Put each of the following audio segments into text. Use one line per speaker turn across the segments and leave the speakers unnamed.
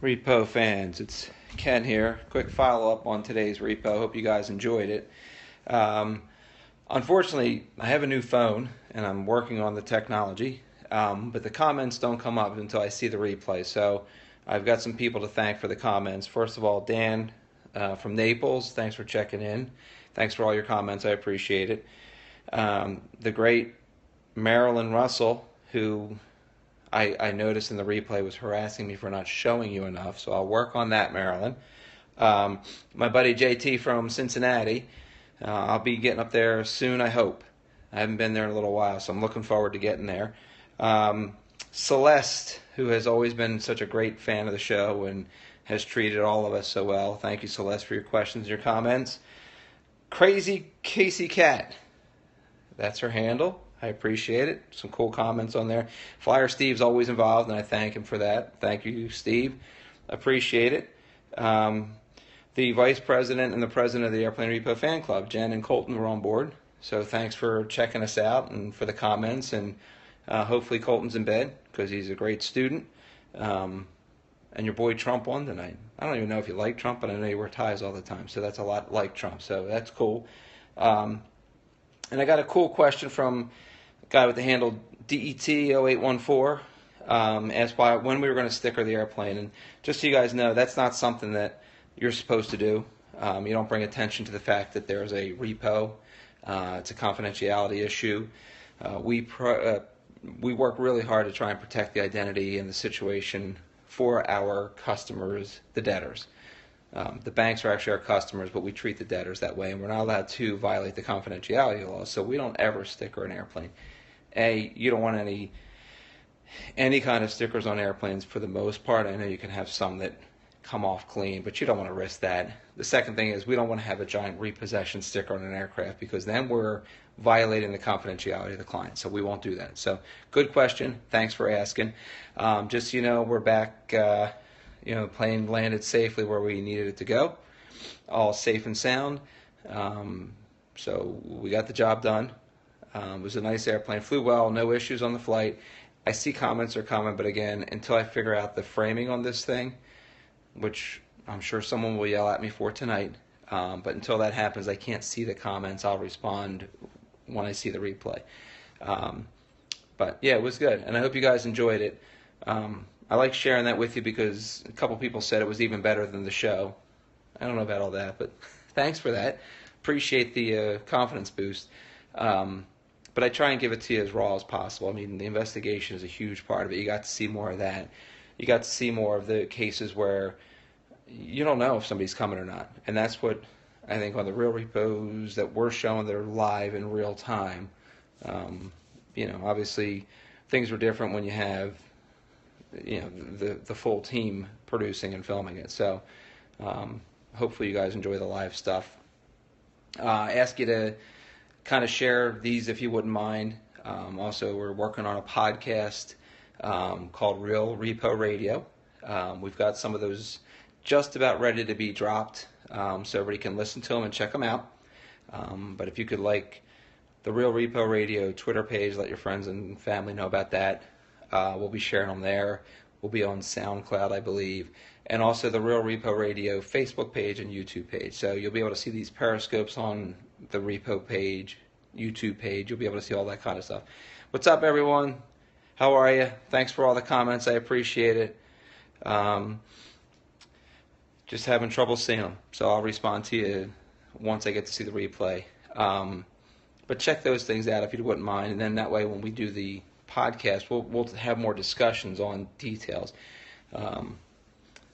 Repo fans, it's Ken here. Quick follow up on today's repo. Hope you guys enjoyed it. Um, Unfortunately, I have a new phone and I'm working on the technology, but the comments don't come up until I see the replay. So I've got some people to thank for the comments. First of all, Dan from Naples, thanks for checking in. Thanks for all your comments. I appreciate it. The great Marilyn Russell, who I noticed in the replay was harassing me for not showing you enough, so I'll work on that, Marilyn. My buddy JT from Cincinnati, I'll be getting up there soon, I hope. I haven't been there in a little while, so I'm looking forward to getting there. Celeste, who has always been such a great fan of the show and has treated all of us so well. Thank you, Celeste, for your questions and your comments. Crazy Casey Cat, that's her handle. I appreciate it. Some cool comments on there. Flyer Steve's always involved, and I thank him for that. Thank you, Steve. Appreciate it. The vice president and the president of the Airplane Repo fan club, Jen and Colton, were on board. So thanks for checking us out and for the comments. And hopefully Colton's in bed because he's a great student. And your boy Trump won tonight. I don't even know if you like Trump, but I know you wear ties all the time. So that's a lot like Trump. So that's cool. And I got a cool question from a guy with the handle DET0814. Asked when we were going to sticker the airplane. And just so you guys know, that's not something that you're supposed to do. You don't bring attention to the fact that there's a repo. It's a confidentiality issue. We work really hard to try and protect the identity and the situation for our customers, the debtors. The banks are actually our customers, but we treat the debtors that way, and we're not allowed to violate the confidentiality law, so we don't ever sticker an airplane. You don't want any kind of stickers on airplanes for the most part. I know you can have some that come off clean, but you don't want to risk that. The second thing is we don't want to have a giant repossession sticker on an aircraft because then we're violating the confidentiality of the client, so we won't do that. So good question. Thanks for asking. Just so you know, we're back. The plane landed safely where we needed it to go, all safe and sound. So we got the job done. It was a nice airplane, flew well, no issues on the flight. I see comments are coming, but again, until I figure out the framing on this thing, which I'm sure someone will yell at me for tonight, but until that happens, I can't see the comments. I'll respond when I see the replay. But yeah, it was good, and I hope you guys enjoyed it. I like sharing that with you because a couple people said it was even better than the show. I don't know about all that, but thanks for that. Appreciate the confidence boost. But I try and give it to you as raw as possible. I mean, the investigation is a huge part of it. You got to see more of that. You got to see more of the cases where you don't know if somebody's coming or not. And that's what I think on the real repos that we're showing that are live in real time. Obviously things were different when you have the full team producing and filming it. So hopefully you guys enjoy the live stuff. I ask you to kind of share these if you wouldn't mind. Also, we're working on a podcast called Real Repo Radio. We've got some of those just about ready to be dropped, so everybody can listen to them and check them out. But if you could like the Real Repo Radio Twitter page, let your friends and family know about that. We'll be sharing them there. We'll be on SoundCloud, I believe, and also the Real Repo Radio Facebook page and YouTube page. So you'll be able to see these periscopes on the Repo page, YouTube page. You'll be able to see all that kind of stuff. What's up, everyone? How are you? Thanks for all the comments. I appreciate it. Just having trouble seeing them, so I'll respond to you once I get to see the replay. But check those things out if you wouldn't mind, and then that way when we do the podcast, we'll have more discussions on details.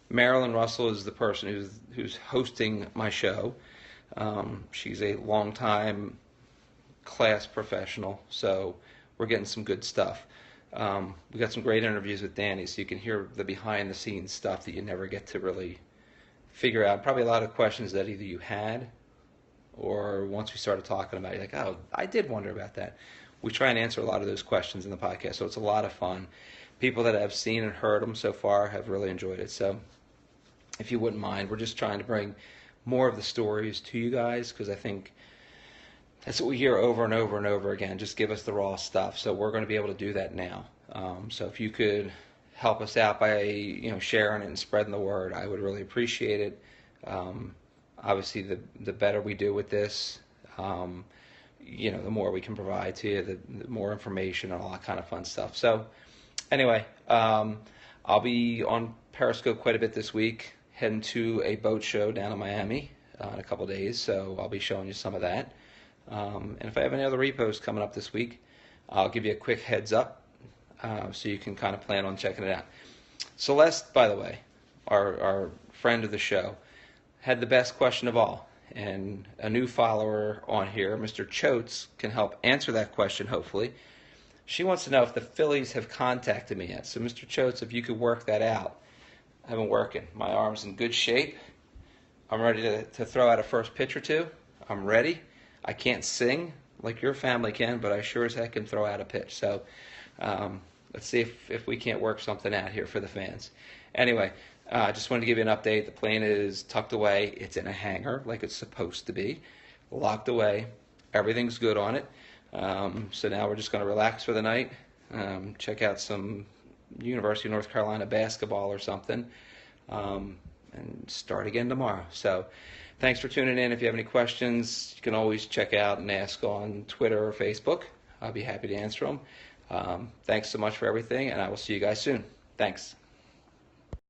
Marilyn Russell is the person who's hosting my show. She's a longtime class professional, so we're getting some good stuff. We got some great interviews with Danny, so you can hear the behind-the-scenes stuff that you never get to really figure out. Probably a lot of questions that either you had or once we started talking about it, you're like, oh, I did wonder about that. We try and answer a lot of those questions in the podcast, so it's a lot of fun. People that have seen and heard them so far have really enjoyed it. So if you wouldn't mind, we're just trying to bring more of the stories to you guys because I think that's what we hear over and over and over again. Just give us the raw stuff. So we're going to be able to do that now. So if you could help us out by sharing it and spreading the word. I would really appreciate it. Obviously, the better we do with this, the more we can provide to you, the more information and all that kind of fun stuff. So, anyway, I'll be on Periscope quite a bit this week, heading to a boat show down in Miami in a couple days, so I'll be showing you some of that. And if I have any other repos coming up this week, I'll give you a quick heads up so you can kind of plan on checking it out. Celeste, by the way, our friend of the show, had the best question of all. And a new follower on here, Mr. Choates, can help answer that question, hopefully. She wants to know if the Phillies have contacted me yet. So, Mr. Choates, if you could work that out. I've been working. My arm's in good shape. I'm ready to throw out a first pitch or two. I'm ready. I can't sing like your family can, but I sure as heck can throw out a pitch. So let's see if we can't work something out here for the fans. Anyway, I just wanted to give you an update. The plane is tucked away. It's in a hangar like it's supposed to be, locked away. Everything's good on it. So now we're just going to relax for the night, check out some University of North Carolina basketball or something, and start again tomorrow. So thanks for tuning in. If you have any questions, you can always check out and ask on Twitter or Facebook. I'll be happy to answer them. Thanks so much for everything, and I will see you guys soon. Thanks.